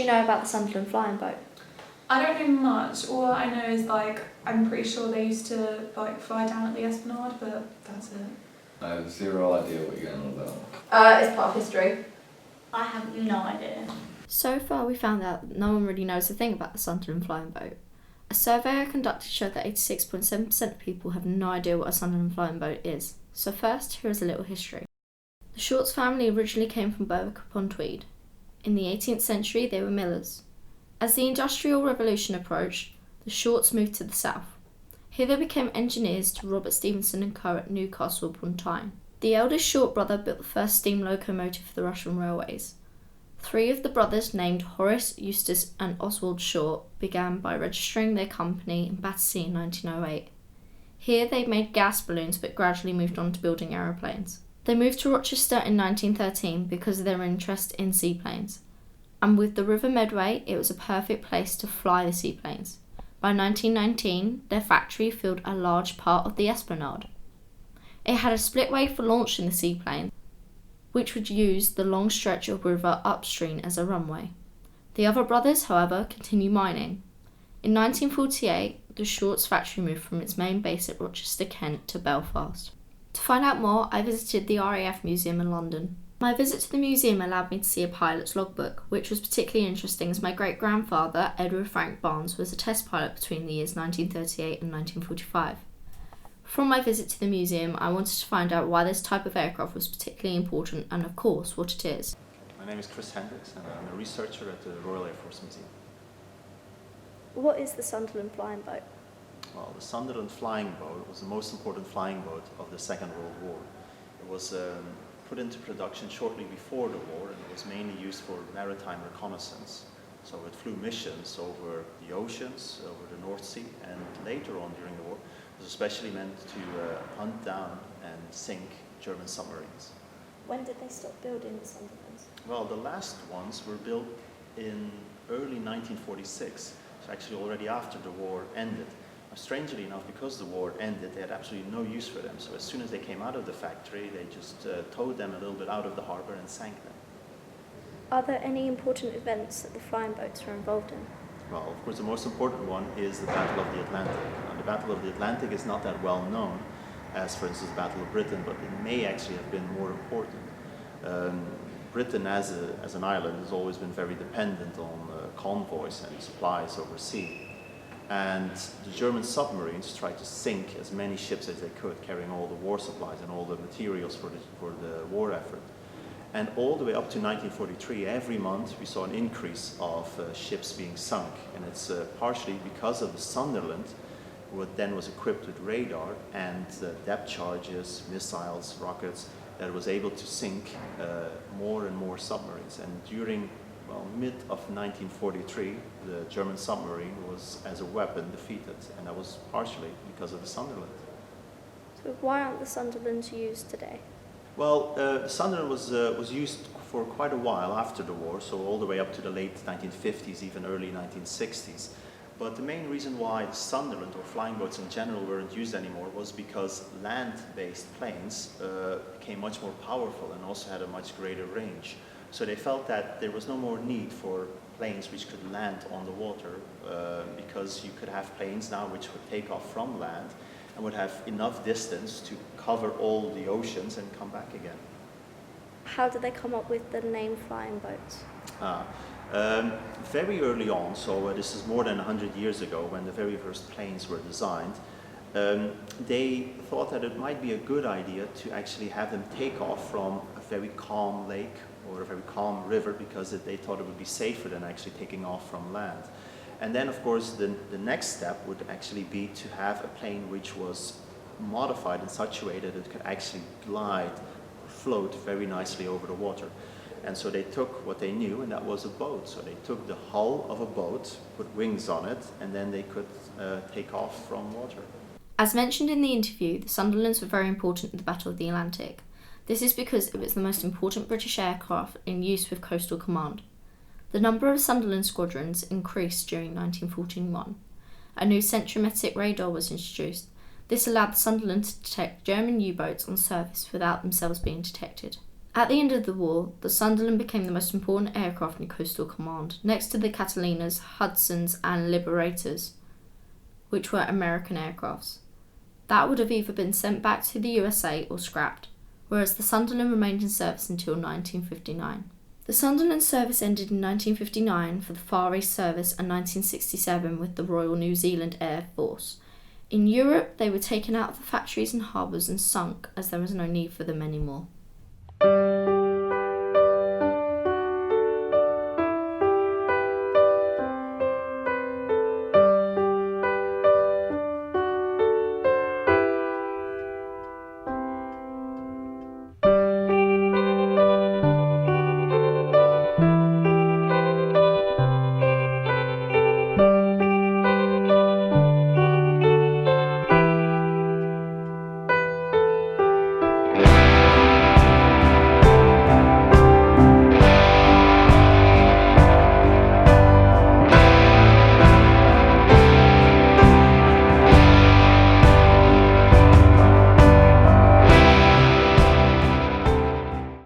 you know about the Sunderland flying boat? I don't know much. All I know is I'm pretty sure they used to fly down at the Esplanade, but that's it. I have zero idea what you're going on about. It's part of history. I have no idea. So far we found out that no one really knows a thing about the Sunderland flying boat. A survey I conducted showed that 86.7% of people have no idea what a Sunderland flying boat is. So first, here is a little history. The Shorts family originally came from Berwick-upon-Tweed. In the 18th century they were millers. As the Industrial Revolution approached, the Shorts moved to the south. Here they became engineers to Robert Stevenson and Co. at Newcastle upon Tyne. The eldest Short brother built the first steam locomotive for the Russian railways. 3 of the brothers, named Horace, Eustace and Oswald Short, began by registering their company in Battersea in 1908. Here they made gas balloons but gradually moved on to building aeroplanes. They moved to Rochester in 1913 because of their interest in seaplanes. And with the River Medway, it was a perfect place to fly the seaplanes. By 1919, their factory filled a large part of the Esplanade. It had a splitway for launching the seaplane, which would use the long stretch of river upstream as a runway. The other brothers, however, continued mining. In 1948, the Shorts factory moved from its main base at Rochester, Kent, to Belfast. To find out more, I visited the RAF Museum in London. My visit to the museum allowed me to see a pilot's logbook, which was particularly interesting as my great-grandfather, Edward Frank Barnes, was a test pilot between the years 1938 and 1945. From my visit to the museum, I wanted to find out why this type of aircraft was particularly important and, of course, what it is. My name is Chris Hendricks and I'm a researcher at the Royal Air Force Museum. What is the Sunderland flying boat? Well, the Sunderland flying boat was the most important flying boat of the Second World War. It was put into production shortly before the war, and it was mainly used for maritime reconnaissance. So it flew missions over the oceans, over the North Sea, and later on during the war, it was especially meant to hunt down and sink German submarines. When did they stop building the Sunderlands? Well, the last ones were built in early 1946, so actually already after the war ended. Strangely enough, because the war ended, they had absolutely no use for them. So as soon as they came out of the factory, they just towed them a little bit out of the harbour and sank them. Are there any important events that the flying boats are involved in? Well, of course, the most important one is the Battle of the Atlantic. Now, the Battle of the Atlantic is not that well known as, for instance, the Battle of Britain, but it may actually have been more important. Britain, as an island, has always been very dependent on convoys and supplies over sea. And the German submarines tried to sink as many ships as they could, carrying all the war supplies and all the materials for the war effort. And all the way up to 1943, every month we saw an increase of ships being sunk. And it's partially because of the Sunderland, what then was equipped with radar and depth charges, missiles, rockets, that was able to sink more and more submarines. And during mid of 1943, the German submarine was, as a weapon, defeated, and that was partially because of the Sunderland. So why aren't the Sunderlands used today? Well, the Sunderland was used for quite a while after the war, so all the way up to the late 1950s, even early 1960s. But the main reason why the Sunderland, or flying boats in general, weren't used anymore was because land-based planes became much more powerful and also had a much greater range. So they felt that there was no more need for planes which could land on the water because you could have planes now which would take off from land and would have enough distance to cover all the oceans and come back again. How did they come up with the name flying boats? Very early on, so this is more than 100 years ago when the very first planes were designed, they thought that it might be a good idea to actually have them take off from a very calm lake or a very calm river because they thought it would be safer than actually taking off from land. And then, of course, the next step would actually be to have a plane which was modified in such a way that it could actually glide, float very nicely over the water. And so they took what they knew, and that was a boat. So they took the hull of a boat, put wings on it, and then they could take off from water. As mentioned in the interview, the Sunderlands were very important in the Battle of the Atlantic. This is because it was the most important British aircraft in use with coastal command. The number of Sunderland squadrons increased during 1941. A new centrometric radar was introduced. This allowed the Sunderland to detect German U-boats on surface without themselves being detected. At the end of the war, the Sunderland became the most important aircraft in coastal command, next to the Catalinas, Hudsons and Liberators, which were American aircrafts. That would have either been sent back to the USA or scrapped, whereas the Sunderland remained in service until 1959. The Sunderland service ended in 1959 for the Far East service and 1967 with the Royal New Zealand Air Force. In Europe, they were taken out of the factories and harbours and sunk as there was no need for them anymore.